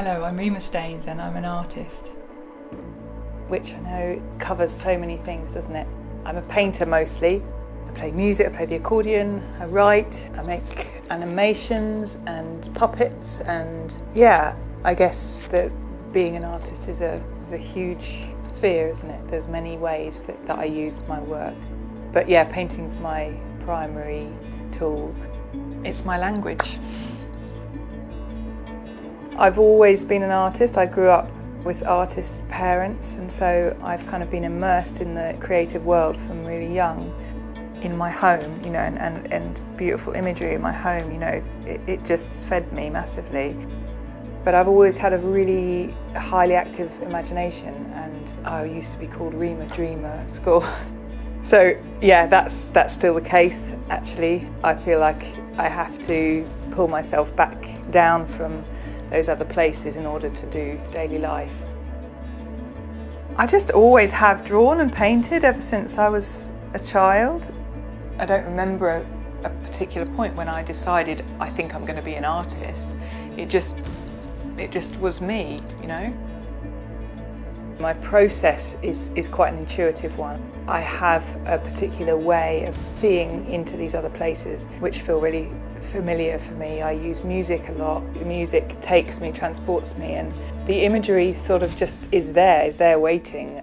Hello, I'm Rima Staines and I'm an artist. Which I know covers so many things, doesn't it? I'm a painter mostly. I play music, I play the accordion, I write, I make animations and puppets, and yeah, I guess that being an artist is a huge sphere, isn't it? There's many ways that I use my work. But yeah, painting's my primary tool. It's my language. I've always been an artist. I grew up with artist parents, and so I've kind of been immersed in the creative world from really young. In my home, you know, and beautiful imagery in my home, you know, it just fed me massively. But I've always had a really highly active imagination, and I used to be called Rima Dreamer at school. So yeah, that's still the case actually. I feel like I have to pull myself back down from those other places in order to do daily life. I just always have drawn and painted ever since I was a child. I don't remember a particular point when I decided I think I'm going to be an artist. It just was me, you know. My process is quite an intuitive one. I have a particular way of seeing into these other places which feel really familiar for me. I use music a lot. The music takes me, transports me, and the imagery sort of just is there waiting.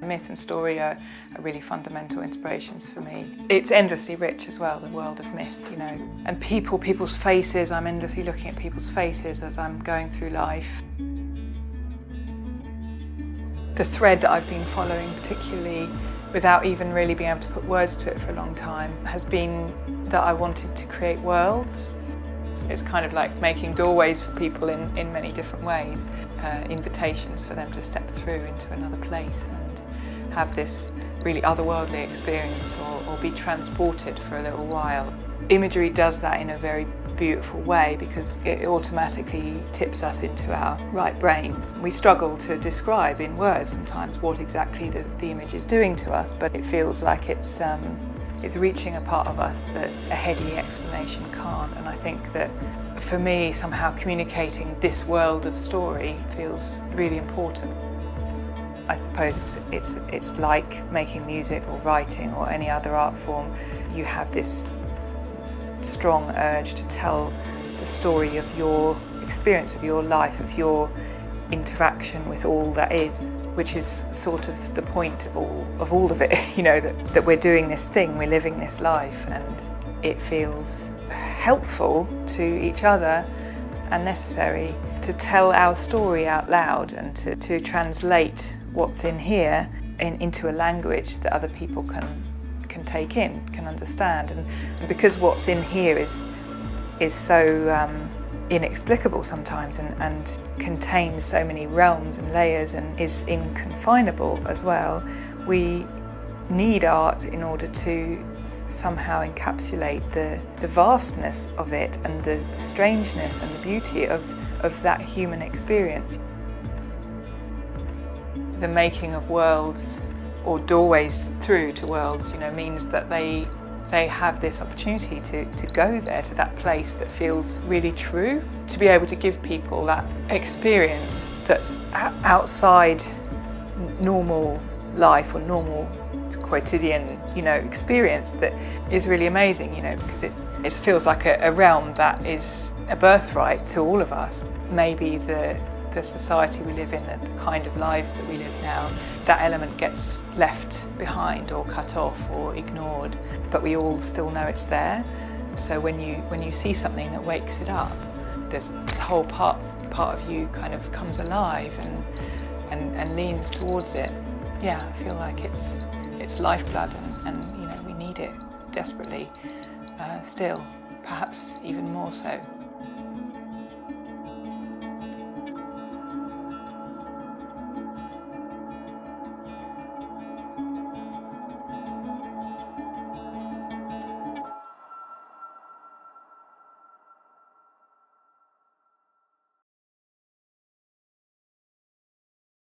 Myth and story are really fundamental inspirations for me. It's endlessly rich as well, the world of myth, you know. And people's faces, I'm endlessly looking at people's faces as I'm going through life. The thread that I've been following, particularly without even really being able to put words to it for a long time, has been that I wanted to create worlds. It's kind of like making doorways for people in many different ways, invitations for them to step through into another place and have this really otherworldly experience or be transported for a little while. Imagery does that in a very beautiful way because it automatically tips us into our right brains. We struggle to describe in words sometimes what exactly the image is doing to us, but it feels like it's reaching a part of us that a heady explanation can't. And I think that for me, somehow communicating this world of story feels really important. I suppose it's like making music or writing or any other art form. You have this strong urge to tell the story of your experience, of your life, of your interaction with all that is, which is sort of the point of all of it, you know, that we're doing this thing, we're living this life, and it feels helpful to each other and necessary to tell our story out loud and to translate what's in here into a language that other people can take in, can understand. And because what's in here is so inexplicable sometimes and contains so many realms and layers and is inconfinable as well, we need art in order to somehow encapsulate the vastness of it and the strangeness and the beauty of that human experience. The making of worlds or doorways through to worlds, you know, means that they have this opportunity to go there, to that place that feels really true, to be able to give people that experience that's outside normal life or normal quotidian, you know, experience that is really amazing, you know, because it feels like a realm that is a birthright to all of us. Maybe the society we live in, the kind of lives that we live now, that element gets left behind or cut off or ignored, but we all still know it's there. So when you see something that wakes it up, there's this whole part of you kind of comes alive and leans towards it. Yeah, I feel like it's lifeblood and you know, we need it desperately still, perhaps even more so.